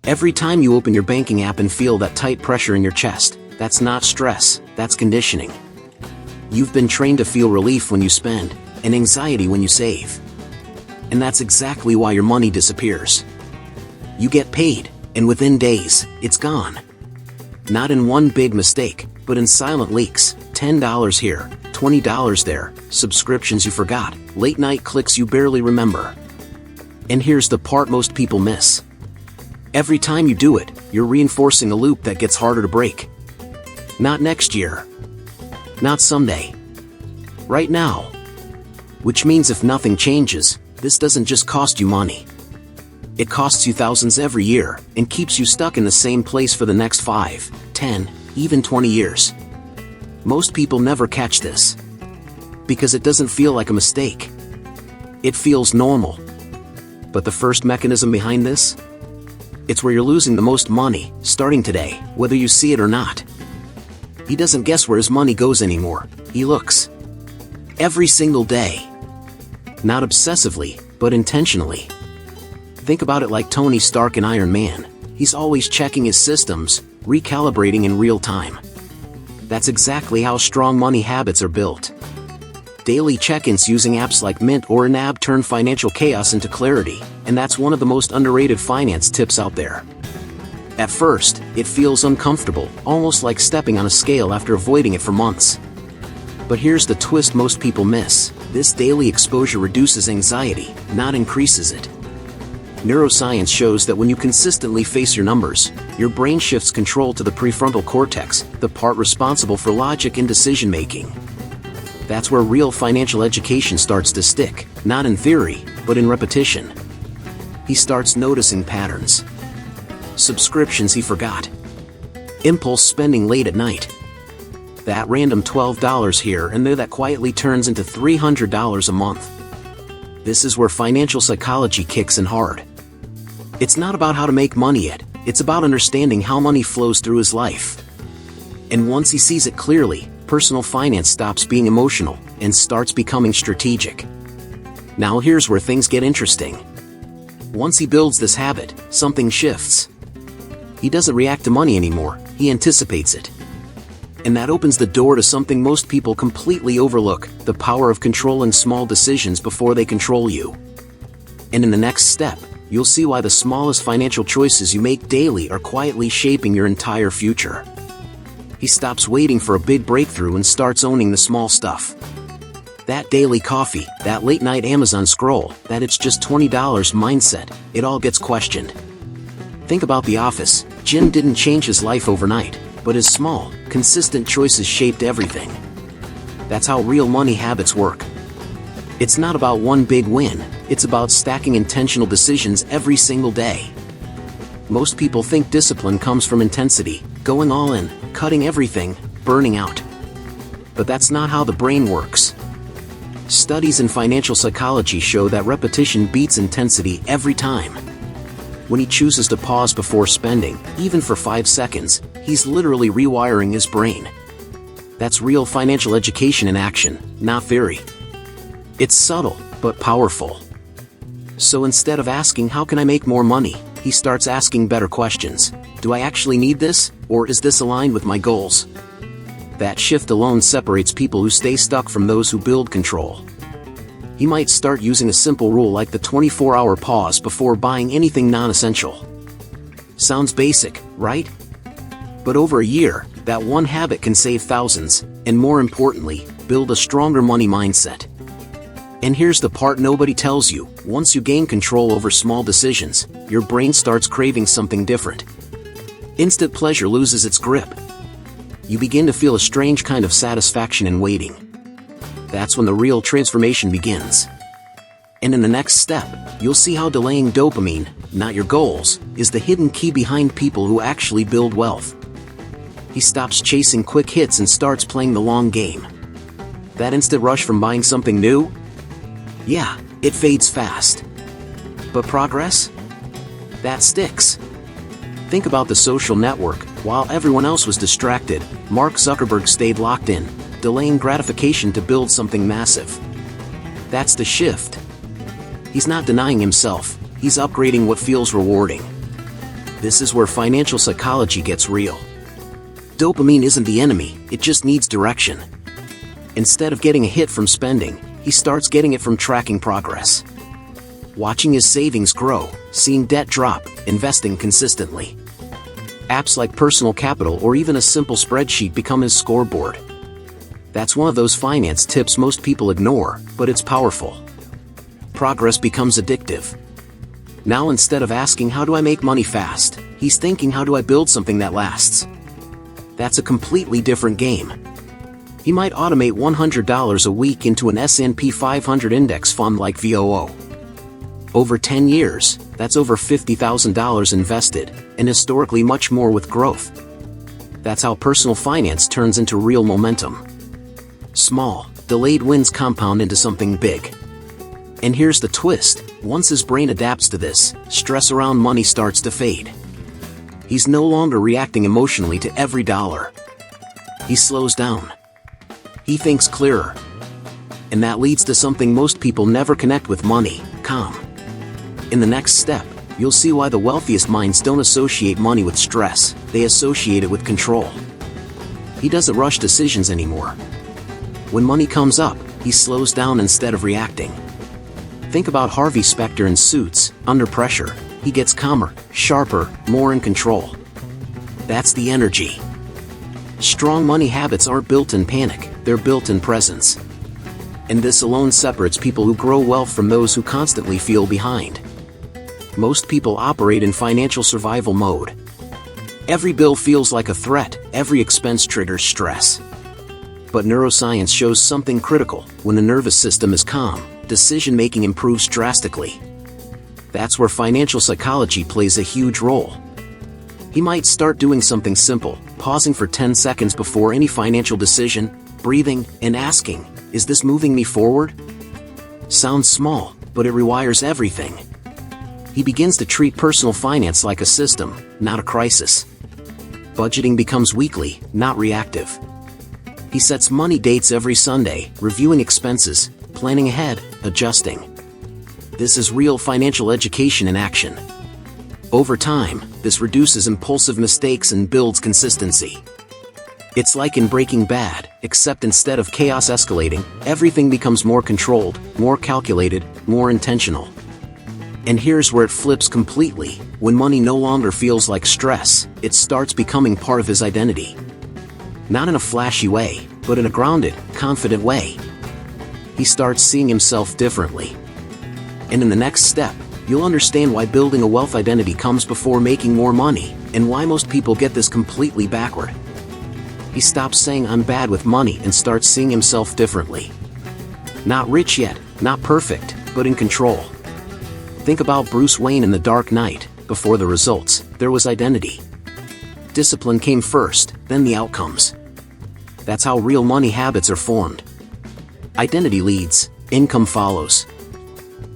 Every time you open your banking app and feel that tight pressure in your chest, that's not stress, that's conditioning. You've been trained to feel relief when you spend, and anxiety when you save. And that's exactly why your money disappears. You get paid, and within days, it's gone. Not in one big mistake, but in silent leaks. $10 here, $20 there, subscriptions you forgot, late night clicks you barely remember. And here's the part most people miss. Every time you do it, you're reinforcing a loop that gets harder to break. Not next year. Not someday. Right now. Which means if nothing changes, this doesn't just cost you money. It costs you thousands every year, and keeps you stuck in the same place for the next 5, 10, even 20 years. Most people never catch this. Because it doesn't feel like a mistake. It feels normal. But the first mechanism behind this? It's where you're losing the most money, starting today, whether you see it or not. He doesn't guess where his money goes anymore, he looks. Every single day. Not obsessively, but intentionally. Think about it like Tony Stark in Iron Man. He's always checking his systems, recalibrating in real time. That's exactly how strong money habits are built. Daily check-ins using apps like Mint or Nab turn financial chaos into clarity, and that's one of the most underrated finance tips out there. At first, it feels uncomfortable, almost like stepping on a scale after avoiding it for months. But here's the twist most people miss. This daily exposure reduces anxiety, not increases it. Neuroscience shows that when you consistently face your numbers, your brain shifts control to the prefrontal cortex, the part responsible for logic and decision-making. That's where real financial education starts to stick, not in theory, but in repetition. He starts noticing patterns. Subscriptions he forgot. Impulse spending late at night. That random $12 here and there that quietly turns into $300 a month. This is where financial psychology kicks in hard. It's not about how to make money yet, it's about understanding how money flows through his life. And once he sees it clearly, personal finance stops being emotional and starts becoming strategic. Now here's where things get interesting. Once he builds this habit, something shifts. He doesn't react to money anymore, he anticipates it. And that opens the door to something most people completely overlook, the power of controlling small decisions before they control you. And in the next step, you'll see why the smallest financial choices you make daily are quietly shaping your entire future. He stops waiting for a big breakthrough and starts owning the small stuff. That daily coffee, that late night Amazon scroll, that it's just $20 mindset, it all gets questioned. Think about The Office. Jim didn't change his life overnight, but his small, consistent choices shaped everything. That's how real money habits work. It's not about one big win, it's about stacking intentional decisions every single day. Most people think discipline comes from intensity, going all in, cutting everything, burning out. But that's not how the brain works. Studies in financial psychology show that repetition beats intensity every time. When he chooses to pause before spending, even for 5 seconds, he's literally rewiring his brain. That's real financial education in action, not theory. It's subtle, but powerful. So instead of asking how can I make more money, he starts asking better questions. Do I actually need this, or is this aligned with my goals? That shift alone separates people who stay stuck from those who build control. He might start using a simple rule like the 24-hour pause before buying anything non-essential. Sounds basic, right? But over a year, that one habit can save thousands, and more importantly, build a stronger money mindset. And here's the part nobody tells you. Once you gain control over small decisions, your brain starts craving something different. Instant pleasure loses its grip. You begin to feel a strange kind of satisfaction in waiting. That's when the real transformation begins. And in the next step, you'll see how delaying dopamine, not your goals, is the hidden key behind people who actually build wealth. He stops chasing quick hits and starts playing the long game. That instant rush from buying something new? Yeah, it fades fast. But progress? That sticks. Think about the social network. While everyone else was distracted, Mark Zuckerberg stayed locked in, delaying gratification to build something massive. That's the shift. He's not denying himself, he's upgrading what feels rewarding. This is where financial psychology gets real. Dopamine isn't the enemy, it just needs direction. Instead of getting a hit from spending, he starts getting it from tracking progress. Watching his savings grow, seeing debt drop, investing consistently. Apps like Personal Capital or even a simple spreadsheet become his scoreboard. That's one of those finance tips most people ignore, but it's powerful. Progress becomes addictive. Now instead of asking how do I make money fast, he's thinking how do I build something that lasts. That's a completely different game. He might automate $100 a week into an S&P 500 index fund like VOO. Over 10 years, that's over $50,000 invested, and historically much more with growth. That's how personal finance turns into real momentum. Small, delayed wins compound into something big. And here's the twist, once his brain adapts to this, stress around money starts to fade. He's no longer reacting emotionally to every dollar. He slows down. He thinks clearer. And that leads to something most people never connect with money, calm. In the next step, you'll see why the wealthiest minds don't associate money with stress, they associate it with control. He doesn't rush decisions anymore. When money comes up, he slows down instead of reacting. Think about Harvey Specter in Suits. Under pressure, he gets calmer, sharper, more in control. That's the energy. Strong money habits aren't built in panic, they're built in presence. And this alone separates people who grow wealth from those who constantly feel behind. Most people operate in financial survival mode. Every bill feels like a threat, every expense triggers stress. But neuroscience shows something critical. When the nervous system is calm, decision-making improves drastically. That's where financial psychology plays a huge role. He might start doing something simple, pausing for 10 seconds before any financial decision, breathing, and asking, is this moving me forward? Sounds small, but it rewires everything. He begins to treat personal finance like a system, not a crisis. Budgeting becomes weekly, not reactive. He sets money dates every Sunday, reviewing expenses, planning ahead, adjusting. This is real financial education in action. Over time, this reduces impulsive mistakes and builds consistency. It's like in Breaking Bad, except instead of chaos escalating, everything becomes more controlled, more calculated, more intentional. And here's where it flips completely. When money no longer feels like stress, it starts becoming part of his identity. Not in a flashy way, but in a grounded, confident way. He starts seeing himself differently. And in the next step, you'll understand why building a wealth identity comes before making more money, and why most people get this completely backward. He stops saying I'm bad with money and starts seeing himself differently. Not rich yet, not perfect, but in control. Think about Bruce Wayne in The Dark Knight. Before the results, there was identity. Discipline came first, then the outcomes. That's how real money habits are formed. Identity leads, income follows.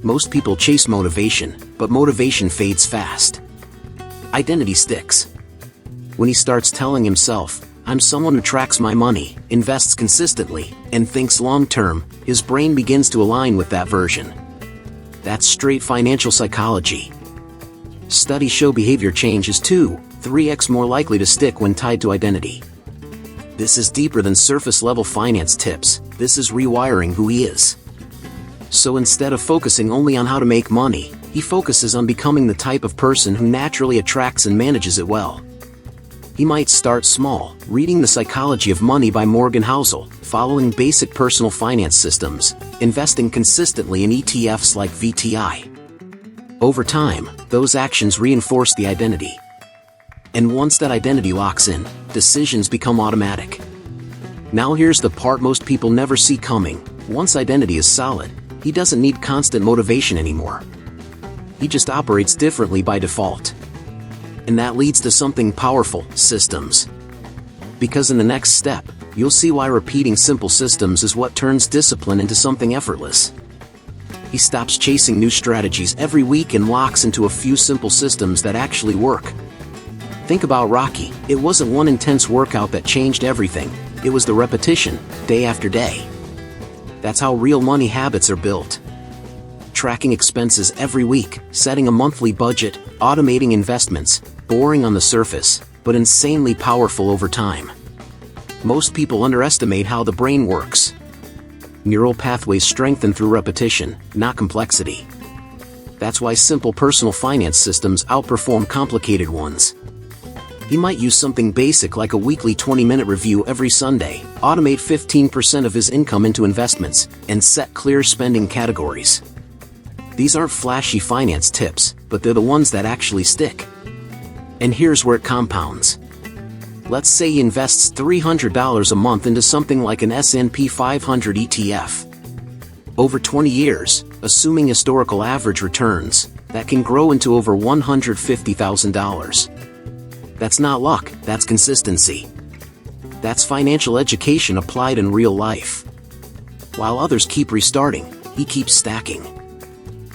Most people chase motivation, but motivation fades fast. Identity sticks. When he starts telling himself, I'm someone who tracks my money, invests consistently, and thinks long-term, his brain begins to align with that version. That's straight financial psychology. Studies show behavior change is 2-3x more likely to stick when tied to identity. This is deeper than surface-level finance tips, this is rewiring who he is. So instead of focusing only on how to make money, he focuses on becoming the type of person who naturally attracts and manages it well. He might start small, reading The Psychology of Money by Morgan Housel, following basic personal finance systems, investing consistently in ETFs like VTI. Over time, those actions reinforce the identity. And once that identity locks in, decisions become automatic. Now here's the part most people never see coming. Once identity is solid, he doesn't need constant motivation anymore. He just operates differently by default. And that leads to something powerful, systems. Because in the next step, you'll see why repeating simple systems is what turns discipline into something effortless. He stops chasing new strategies every week and locks into a few simple systems that actually work. Think about Rocky. It wasn't one intense workout that changed everything, it was the repetition, day after day. That's how real money habits are built. Tracking expenses every week, setting a monthly budget, automating investments, Boring on the surface, but insanely powerful over time. Most people underestimate how the brain works. Neural pathways strengthen through repetition, not complexity. That's why simple personal finance systems outperform complicated ones. He might use something basic like a weekly 20-minute review every Sunday, automate 15% of his income into investments, and set clear spending categories. These aren't flashy finance tips, but they're the ones that actually stick. And here's where it compounds. Let's say he invests $300 a month into something like an S&P 500 ETF. Over 20 years, assuming historical average returns, that can grow into over $150,000. That's not luck, that's consistency. That's financial education applied in real life. While others keep restarting, he keeps stacking.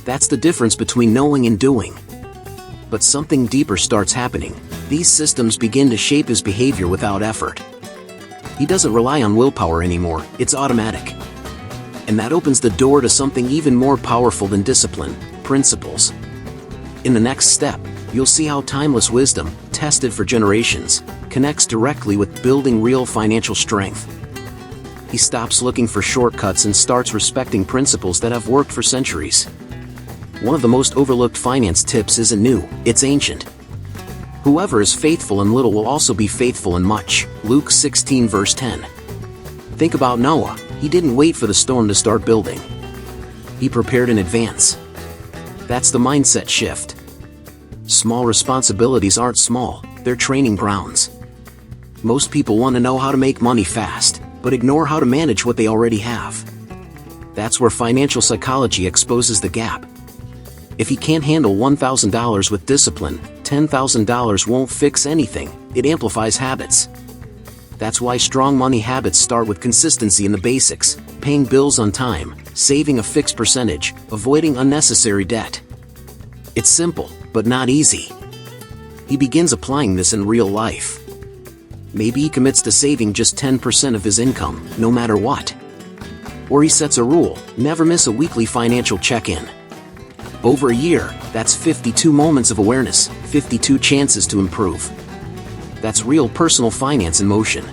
That's the difference between knowing and doing. But something deeper starts happening. These systems begin to shape his behavior without effort. He doesn't rely on willpower anymore, it's automatic. And that opens the door to something even more powerful than discipline: principles. In the next step, you'll see how timeless wisdom, tested for generations, connects directly with building real financial strength. He stops looking for shortcuts and starts respecting principles that have worked for centuries. One of the most overlooked finance tips isn't new, it's ancient. Whoever is faithful in little will also be faithful in much. Luke 16 verse 10. Think about Noah. He didn't wait for the storm to start building. He prepared in advance. That's the mindset shift. Small responsibilities aren't small, they're training grounds. Most people want to know how to make money fast, but ignore how to manage what they already have. That's where financial psychology exposes the gap. If you can't handle $1,000 with discipline, $10,000 won't fix anything, it amplifies habits. That's why strong money habits start with consistency in the basics: paying bills on time, saving a fixed percentage, avoiding unnecessary debt. It's simple, but not easy. He begins applying this in real life. Maybe he commits to saving just 10% of his income, no matter what. Or he sets a rule: never miss a weekly financial check-in. Over a year, that's 52 moments of awareness, 52 chances to improve. That's real personal finance in motion.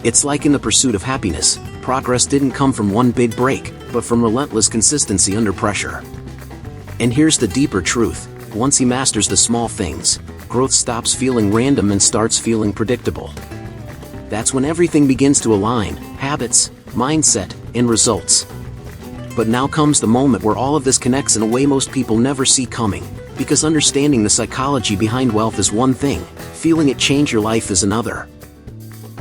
It's like in the pursuit of happiness, progress didn't come from one big break, but from relentless consistency under pressure. And here's the deeper truth: once he masters the small things, growth stops feeling random and starts feeling predictable. That's when everything begins to align: habits, mindset, and results. But now comes the moment where all of this connects in a way most people never see coming. Because understanding the psychology behind wealth is one thing, feeling it change your life is another.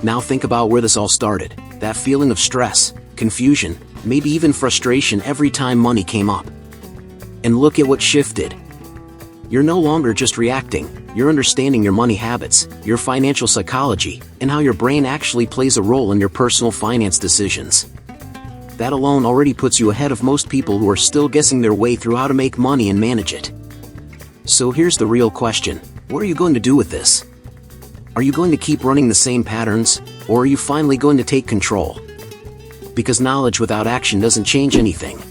Now think about where this all started: that feeling of stress, confusion, maybe even frustration every time money came up. And look at what shifted. You're no longer just reacting, you're understanding your money habits, your financial psychology, and how your brain actually plays a role in your personal finance decisions. That alone already puts you ahead of most people who are still guessing their way through how to make money and manage it. So here's the real question: what are you going to do with this? Are you going to keep running the same patterns, or are you finally going to take control? Because knowledge without action doesn't change anything.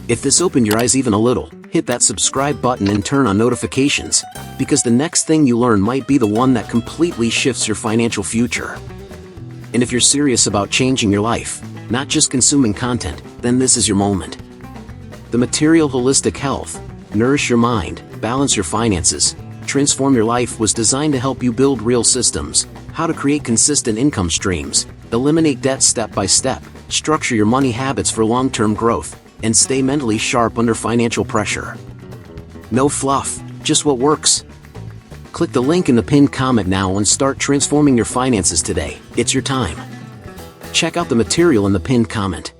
If this opened your eyes even a little, hit that subscribe button and turn on notifications, because the next thing you learn might be the one that completely shifts your financial future. And if you're serious about changing your life, not just consuming content, then this is your moment. The Material Holistic Health, Nourish Your Mind, Balance Your Finances, Transform Your Life was designed to help you build real systems: how to create consistent income streams, eliminate debt step by step, structure your money habits for long-term growth, and stay mentally sharp under financial pressure. No fluff, just what works. Click the link in the pinned comment now and start transforming your finances today. It's your time. Check out the material in the pinned comment.